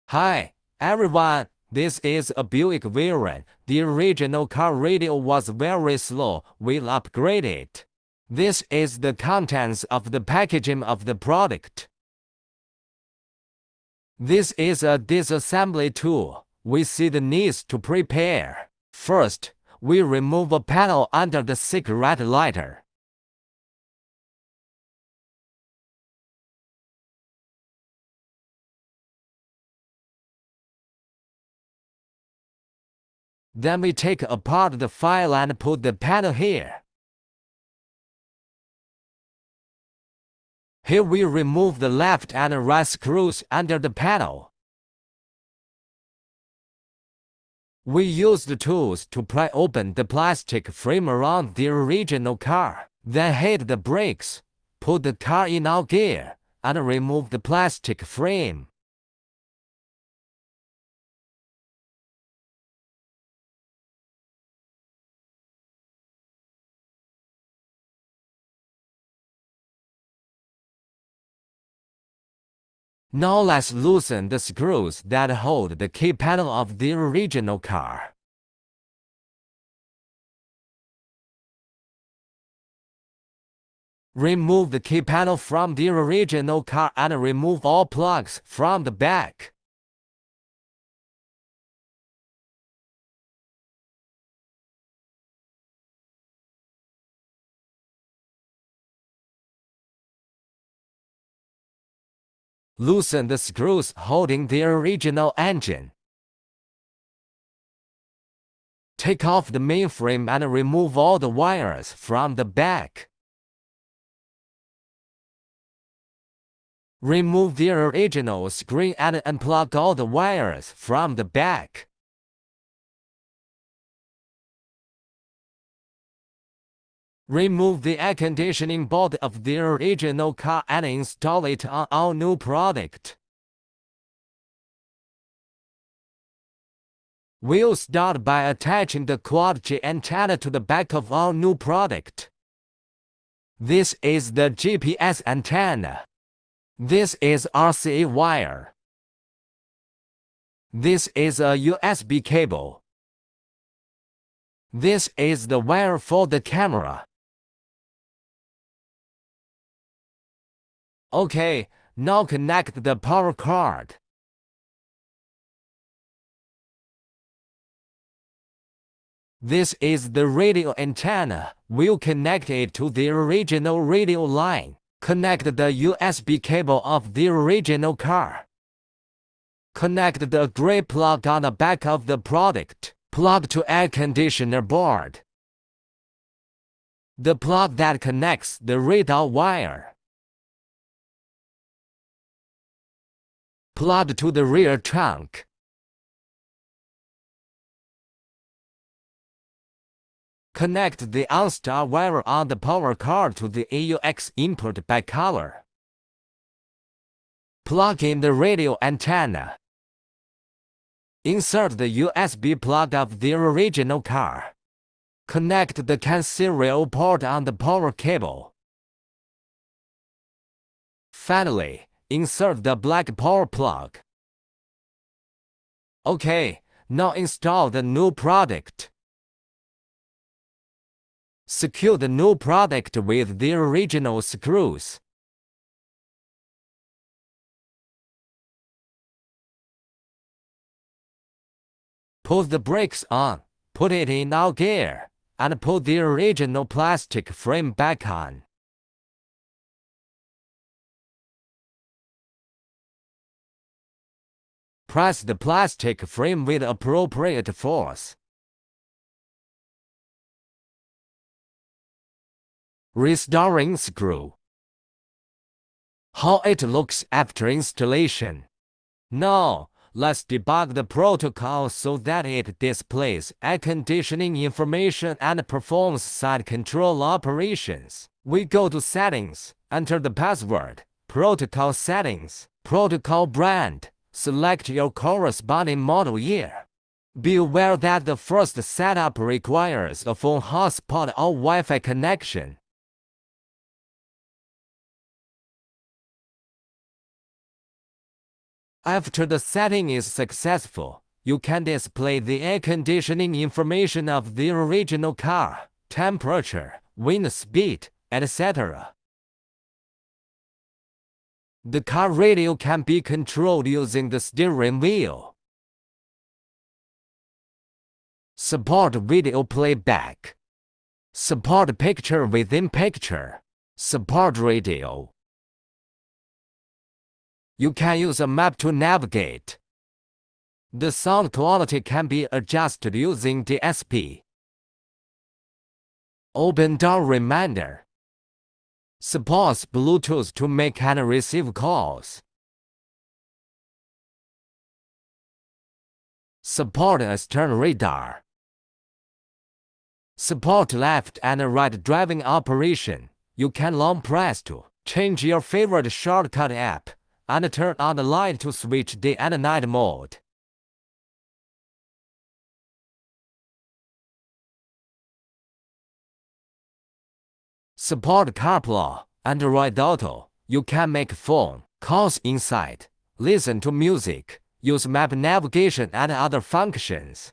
Hi, everyone. This is a Buick Verano. The original car radio was very slow. We'll upgrade it. This is the contents of the packaging of the product. This is a disassembly tool. We see the needs to prepare. First, we remove a panel under the cigarette lighter. Then we take apart the file and put the panel here. Here we remove the left and right screws under the panel. We use the tools to pry open the plastic frame around the original car, then hit the brakes, put the car in our gear, and remove the plastic frame. Now let's loosen the screws that hold the key panel of the original car. Remove the key panel from the original car and remove all plugs from the back. Loosen the screws holding the original engine. Take off the mainframe and remove all the wires from the back. Remove the original screen and unplug all the wires from the back. Remove the air conditioning board of the original car and install it on our new product. We'll start by attaching the QLED antenna to the back of our new product. This is the GPS antenna. This is RCA wire. This is a USB cable. This is the wire for the camera. Okay, now connect the power cord. This is the radio antenna. We'll connect it to the original radio line. Connect the USB cable of the original car. Connect the gray plug on the back of the product. Plug to air conditioner board. The plug that connects the radar wire. Plug to the rear trunk. Connect the OnStar wire on the power cord to the AUX input by color. Plug in the radio antenna. Insert the USB plug of the original car. Connect the CAN serial port on the power cable. Finally, insert the black power plug. Okay, now install the new product. Secure the new product with the original screws. Put the brakes on, put it in our gear, and put the original plastic frame back on. Press the plastic frame with appropriate force. Restoring screw. How it looks after installation. Now, let's debug the protocol so that it displays air conditioning information and performs side control operations. We go to Settings, enter the password, Protocol Settings, Protocol Brand, select your corresponding model year. Be aware that the first setup requires a phone hotspot or Wi-Fi connection. After the setting is successful, you can display the air conditioning information of the original car, temperature, wind speed, etc. The car radio can be controlled using the steering wheel. Support video playback. Support picture within picture. Support radio. You can use a map to navigate. The sound quality can be adjusted using DSP. Open door reminder. Supports Bluetooth to make and receive calls. Support a stern radar. Support left and right driving operation. You can long press to change your favorite shortcut app and turn on the light to switch day and night mode. Support Carplay, Android Auto. You can make phone calls inside, listen to music, use map navigation and other functions.